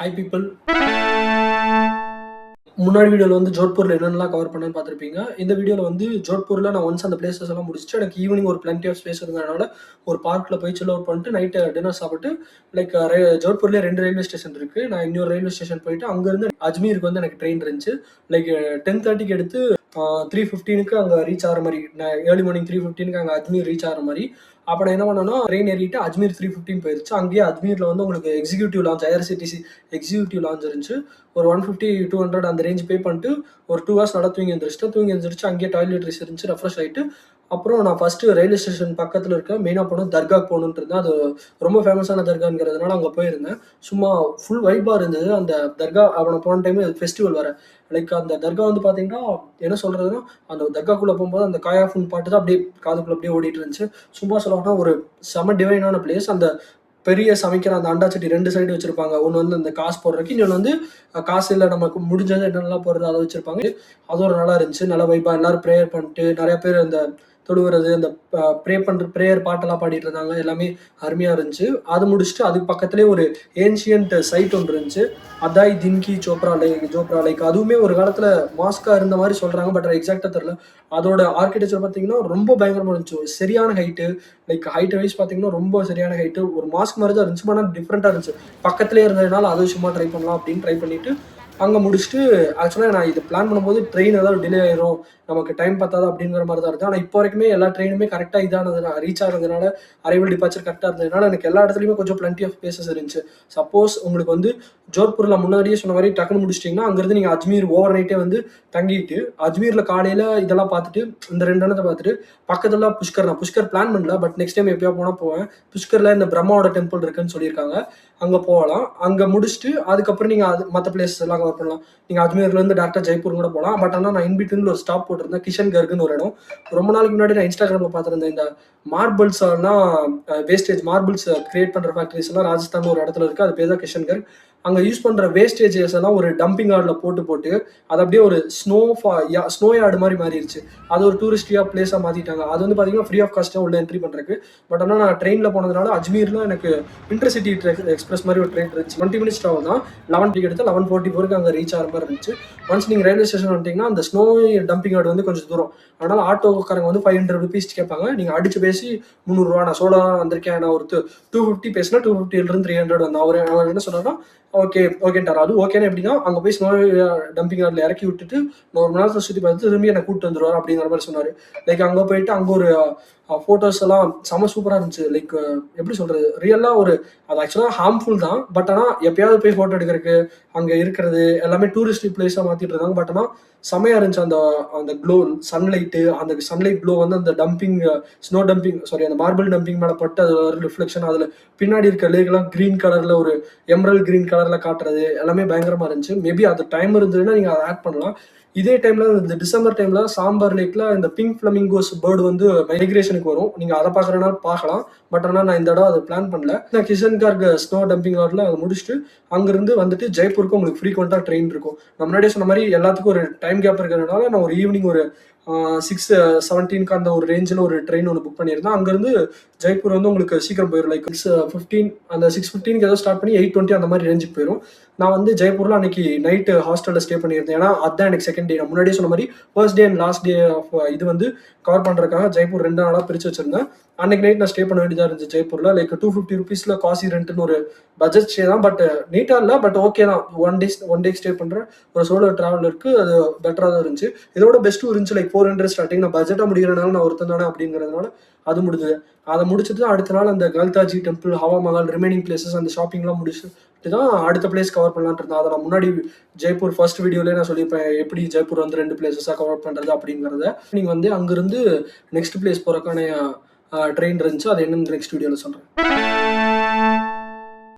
Hi people. முன்னாடி வீடியோவில் வந்து ஜோத்பூரில் என்னென்னலாம் கவர் பண்ணேன்னு பார்த்துருப்பீங்க. இந்த வீடியோவில் வந்து ஜோத்பூரில் நான் ஒன்ஸ் அந்த பிளேசஸ் எல்லாம் முடிச்சுட்டு எனக்கு ஈவினிங் ஒரு பிளென்டி ஆஃப் ஸ்பேஸ் இருந்ததுனால ஒரு பார்க்கில் போய் சில் அவுட் பண்ணிட்டு நைட்டு டின்னர் சாப்பிட்டு லைக் ஜோத்பூர்லேயே 2 ரயில்வே ஸ்டேஷன் இருக்குது. நான் இன்னொரு ரயில்வே ஸ்டேஷன் போயிட்டு அங்கேருந்து அஜ்மீருக்கு வந்து எனக்கு ட்ரெயின் இருந்துச்சு. லைக் 10:30க்கு எடுத்து 3:15க்கு அங்கே ரீச் ஆகிற மாதிரி, நான் ஏர்லி மார்னிங் 3:15க்கு அங்கே அஜ்மீர் ரீச் ஆகிற மாதிரி. அப்போ நான் என்ன பண்ணேன்னா ட்ரெயின் ஏறிட்டு அஜ்மீர் 3:15 போயிருச்சு. அங்கேயே அஜ்மீரில் வந்து உங்களுக்கு executive launch, IRCTC executive launch இருந்துச்சு. ஒரு 150-200 அந்த ரேஞ்ச் பே பண்ணிட்டு ஒரு 2 hours நல்லா தூங்கி எழுந்திரிச்சு அங்கேயே டாய்லெட்ரிஸ் இருந்துச்சு, ரெஃப்ரெஷ் ஆகிட்டு அப்புறம் நான் ஃபஸ்ட்டு ரயில்வே ஸ்டேஷன் பக்கத்தில் இருக்க மெயினாக போனோம் தர்காக்கு போகணுன்ட்டு இருந்தேன். அது ரொம்ப ஃபேமஸான தர்காங்கிறதுனால அங்கே போயிருந்தேன். சும்மா ஃபுல் வைப்பாக இருந்தது அந்த தர்கா. அவனை போன டைம் ஃபெஸ்டிவல் வேறு. லைக் அந்த தர்கா வந்து பார்த்தீங்கன்னா என்ன சொல்கிறதுனா, அந்த தர்காக்குள்ளே போகும்போது அந்த காயாஃபுன் பாட்டு தான் அப்படியே காதுக்குள்ளே அப்படியே ஓடிட்டு இருந்துச்சு. சும்மா சொல்லணும்னா ஒரு செம டிவைனான பிளேஸ். அந்த பெரிய சமைக்கிற அந்த அண்டாச்சட்டி 2 சைடு வச்சிருப்பாங்க. ஒன்று வந்து இந்த காசு போடுறதுக்கு, இன்னொன்று வந்து காசு இல்லை நமக்கு முடிஞ்சது என்னென்னலாம் போடுறது அதை வச்சிருப்பாங்க. அது ஒரு நல்லா இருந்துச்சு. நல்லா வைப்பாக எல்லாரும் ப்ரேயர் பண்ணிட்டு நிறைய பேர் அந்த தொழுவுறது, அந்த ப்ரேயர் பாட்டெல்லாம் பாடிட்டு இருந்தாங்க. எல்லாமே அருமையாக இருந்துச்சு. அது முடிச்சுட்டு அதுக்கு பக்கத்துலேயே ஒரு ஏன்ஷியன்ட் சைட் ஒன்று இருந்துச்சு. அதாய் தின்கி ஜோப்ரா லைக் அதுவுமே ஒரு காலத்தில் மாஸ்காக இருந்த மாதிரி சொல்கிறாங்க. பட் எக்ஸாக்டாக தெரில. அதோட ஆர்கிடெக்சர் பார்த்தீங்கன்னா ரொம்ப பயங்கரமாக இருந்துச்சு. சரியான ஹைட்டு, லைக் ஹைட் வைஸ் பார்த்தீங்கன்னா ரொம்ப சரியான ஹைட்டு. ஒரு மாஸ்க் மாதிரி தான் இருந்துச்சு, ஆனால் டிஃப்ரெண்ட்டாக இருந்துச்சு. பக்கத்துலேயே இருந்ததுனால அதை சும்மா ட்ரை பண்ணலாம் அப்படின்னு ட்ரை பண்ணிவிட்டு அங்கே முடிச்சுட்டு ஆக்சுவலாக நான் இது பிளான் பண்ணும்போது ட்ரெயின் ஏதாவது டிலே ஆயிரும், நமக்கு டைம் பத்தாது அப்படிங்கிற மாதிரி தான் இருக்குது. ஆனால் இப்போ வரைக்குமே எல்லா ட்ரெயினுமே கரெக்டாக இதானதுனால, ரீச் ஆகிறதுனால, அரைவல் டிபார்ச்சர் கரெக்டாக இருந்ததுனால எனக்கு எல்லா இடத்துலையுமே கொஞ்சம் பிளென்டி ஆஃப் பிளேசஸ் இருந்துச்சு. சப்போஸ் உங்களுக்கு வந்து ஜோத்பூரில் முன்னாடியே சொன்ன மாதிரி டக்குன்னு முடிச்சிட்டிங்கன்னா அங்கேருந்து நீங்கள் அஜ்மீர் ஓவர் நைட்டே வந்து தங்கிட்டு அஜ்மீரில் காலையில் இதெல்லாம் பார்த்துட்டு இந்த 2 இடத்தை பார்த்துட்டு பக்கத்தில் புஷ்கர் பிளான் பண்ணல. பட் நெக்ஸ்ட் டைம் எப்போயா போனால் போவேன். புஷ்கரில் இந்த பிரம்மாவோட டெம்பிள் இருக்குன்னு சொல்லியிருக்காங்க, அங்கே போகலாம். அங்கே முடிச்சுட்டு அதுக்கப்புறம் நீங்கள் அது மற்ற பிளேசஸ் எல்லாம் கவர் பண்ணலாம். நீங்கள் அஜ்மீர்லேருந்து டேரக்டாக ஜெய்ப்பூர் கூட போகலாம். பட் ஆனால் நான் இன்பிட்வீனில் ஒரு ஸ்டாப் போட்டிருந்தேன், கிஷன்கர்க்குன்னு ஒரு இடம். ரொம்ப நாளைக்கு முன்னாடி நான் இன்ஸ்டாகிராமில் பார்த்துருந்தேன். இந்த மார்பிள்ஸ்லாம் வேஸ்டேஜ் மார்பிள்ஸ் கிரியேட் பண்ணுற ஃபேக்ட்ரிஸ் எல்லாம் ராஜஸ்தான் ஒரு இடத்துல இருக்குது. அது பேர் தான் கிஷன்கர். அங்கே யூஸ் பண்ணுற வேஸ்டேஜஸ் எல்லாம் ஒரு டம்பிங் யார்டில் போட்டு அது அப்படியே ஒரு ஸ்னோ யார்டு மாதிரி மாறிடுச்சு. அது ஒரு டூரிஸ்டியாக பிளேஸாக மாற்றிட்டாங்க. அது வந்து பார்த்தீங்கன்னா ஃப்ரீ ஆஃப் காஸ்ட்டாக உள்ள என்ட்ரி பண்ணுறதுக்கு. பட் ஆனால் நான் ட்ரெயினில் போனதுனால அஜ்மீரில் எனக்கு இன்டர்சிட்டி எக்ஸ்பிரஸ் மாதிரி ஒரு ட்ரெயின் இருந்துச்சு. 20 minutes ட்ராவல் தான். 11 டிக்கெட் எடுத்து 11:44க்கு அங்கே ரீச் ஆகிற மாதிரி இருந்துச்சு. ஒன்ஸ் நீங்கள் ரயில்வே ஸ்டேஷன் வந்துட்டிங்கன்னா அந்த ஸ்னோ டம்பிங் யார்டு வந்து கொஞ்சம் தூரம். அதனால் ஆட்டோக்காரங்க வந்து 500 rupees கேட்பாங்க. நீங்கள் அடிச்சு பேசி 300 ரூபா, நான் சோலோ வந்திருக்கேன், நான் ஒரு 250 பேசினா 250 300 வந்தேன். அவர் என்ன சொன்னார்னா ஓகேன்ட்டார். அது ஓகேன்னு எப்படின்னா அங்கே போய் ஸ்னோ டம்பிங் யார்டில் இறக்கி விட்டுட்டு 1 மணி நேரத்தில் சுற்றி பார்த்து திரும்பி என்னை கூப்பிட்டு வந்துடுவார் அப்படிங்கிற மாதிரி சொன்னார். லைக் அங்கே போயிட்டு அங்கே ஒரு ஃபோட்டோஸ் எல்லாம் செம்ம சூப்பராக இருந்துச்சு. லைக் எப்படி சொல்கிறது, ரியலாக ஒரு அது ஆக்சுவலாக ஹார்ம்ஃபுல் தான். பட் ஆனால் எப்பயாவது போய் ஃபோட்டோ எடுக்கிறதுக்கு அங்கே இருக்கிறது எல்லாமே டூரிஸ்ட் பிளேஸாக மாற்றிட்டு இருக்காங்க. பட் ஆனால் செம்மையாக இருந்துச்சு. அந்த க்ளோ சன்லைட்டு, அந்த சன்லைட் க்ளோ வந்து அந்த அந்த மார்பிள் டம்பிங் மேலே பட்டு அது ஒரு ரிஃப்ளெக்ஷன், அதில் பின்னாடி இருக்க லேக்லாம் க்ரீன் கலரில் ஒரு எமரல்ட் க்ரீன் கலரில் காட்டுறது எல்லாமே பயங்கரமாக இருந்துச்சு. மேபி அது டைம் இருந்ததுன்னா நீங்கள் அதை ஆட் பண்ணலாம். இதே டைமில் இந்த டிசம்பர் டைமில் சாம்பார் லேக்கில் இந்த பிங்க் ஃப்ளமிங்கோஸ் பேர்டு வந்து மைக்ரேஷனுக்கு வரும். நீங்கள் அதை பார்க்குறனால பார்க்கலாம். பட் ஆனால் நான் இந்த இடம் அதை பிளான் பண்ணல. நான் கிஷன்கர்க் ஸ்னோ டம்பிங் யார்டில் அதை முடிச்சுட்டு அங்கேருந்து வந்துட்டு ஜெய்ப்பூருக்கு உங்களுக்கு ஃப்ரீக்வெண்ட்டாக ட்ரெயின் இருக்கும். நான் முன்னாடியே சொன்ன மாதிரி எல்லாத்துக்கும் ஒரு டைம் கேப் இருக்கிறதுனால நான் ஒரு ஈவினிங் ஒரு 6:17 அந்த ஒரு ரேஞ்சில் ஒரு ட்ரெயின் ஒன்று புக் பண்ணியிருந்தேன். அங்கேருந்து ஜெய்ப்பூர் வந்து உங்களுக்கு சீக்கிரம் போயிடும். லைக் 6:15 அந்த 6:15 ஏதோ ஸ்டார்ட் பண்ணி 8:20 அந்த மாதிரி ரேஞ்சுக்கு போயிடும். நான் வந்து ஜெய்ப்பூரில் அன்றைக்கி நைட்டு ஹாஸ்டலில் ஸ்டே பண்ணியிருந்தேன். ஏன்னா அதுதான் எனக்கு செகண்ட் டே. நான் முன்னாடியே சொன்ன மாதிரி first day and last day of இது வந்து கவர் பண்ணுறதுக்காக ஜெய்ப்பூர் 2 நாளாக பிரித்து வச்சுருந்தேன். அன்றைக்கி நைட் நான் ஸ்டே பண்ண வேண்டியதாக இருந்துச்சு ஜெய்ப்பூரில். லைக் 250 rupeesல காசி ரெண்ட்டுன்னு ஒரு பட்ஜெட் ஸ்டே தான். பட் நீட்டாக இல்லை, பட் ஓகே தான். ஒன் டே ஸ்டே பண்ணுற ஒரு சோலோ ட்ராவல் இருக்குது. அது பெட்டராக தான் இருந்துச்சு. இதோட பெஸ்ட்டும் இருந்துச்சு. Like 400 starting. நான் பட்ஜெட்டாக முடிகிறனால நான் ஒருத்தன் தானே அப்படிங்கிறதுனால அது முடிஞ்சது. அதை முடிச்சுட்டு தான் அடுத்த நாள் அந்த கல்தாஜி டெம்பிள், ஹவா மஹால், ரிமைனிங் பிளேசஸ் அந்த ஷாப்பிங்லாம் முடிச்சுட்டு தான் அடுத்த பிளேஸ் கவர் பண்ணலான்ட்டு இருந்தேன். அதை நான் முன்னாடி ஜெய்ப்பூர் ஃபர்ஸ்ட் வீடியோலேயே நான் சொல்லியிருப்பேன், எப்படி ஜெய்ப்பூர் வந்து 2 பிளேசஸாக கவர் பண்ணுறது அப்படிங்கிறத. நீங்கள் வந்து அங்கேருந்து நெக்ஸ்ட் பிளேஸ் போகிறக்கான ட்ரெயின் இருந்துச்சு. அது என்னன்னு நெக்ஸ்ட் வீடியோவில் சொல்கிறேன்.